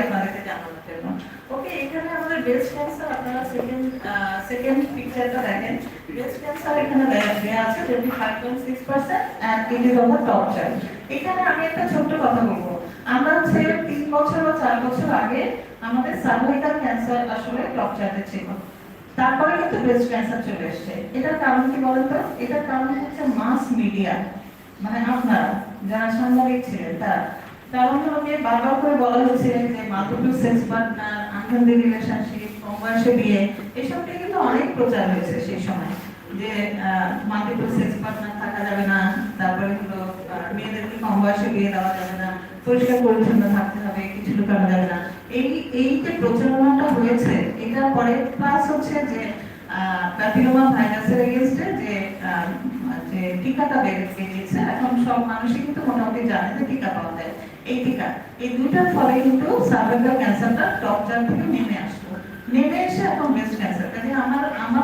আপনাদেরকে জানানোর জন্য। ওকে, এখানে আমাদের ব্রেস্ট ক্যান্সার আপনারা সেকেন্ড পিকচারটা দেখেন। ব্রেস্ট ক্যান্সার এখানে দেয়া আছে 25.6% and it is on the top child. এখানে আমি একটা ছোট্ট কথা বলবো। আমরা হচ্ছে 3 বছর বা 4 বছর আগে আমাদের সার্ভাইকাল ক্যান্সার আসলে টপ চার্টে ছিল। তারপরে কিন্তু ব্রেস্ট ক্যান্সার চলে এসেছে। এটার কারণ কি বলেন তো? এটার কারণ হচ্ছে মাস মিডিয়া, মানে আপনারা যারা সাংবাদিক ছিলেন তারা। কারণ হচ্ছে বারবার করে বলা হচ্ছে যে multiple sex partner, unhealthy relationship, কম বয়সে বিয়ে, এসব নিয়ে কিন্তু অনেক প্রচার হয়েছে সেই সময় যে মাল্টিপল সেক্স পার্টনার থাকা যাবে না, তারপরে হলো মেয়েদেরকে কম বয়সে বিয়ে দেওয়া যাবে না, পরিষ্কার পরিচ্ছন্ন থাকতে হবে, কিছু লুকানো যাবে না। এই যে প্রচারণাটা হয়েছে, এটার পরে প্লাস হচ্ছে যে প্যাপিলোমা ভাইরাসের এগেইনস্টে যে টিকাটা বেরিয়েছে, এখন সব মানুষই কিন্তু মোটামুটি জানে যে টিকা পাওয়া যায়। এই টিকা, এই দুইটার ফলে কিন্তু সার্ভাইকাল ক্যান্সারটা টপ চার্ট থেকে নেমে আসলো, নেমে এসে এখন ব্রেস্ট ক্যান্সার। কাজে আমার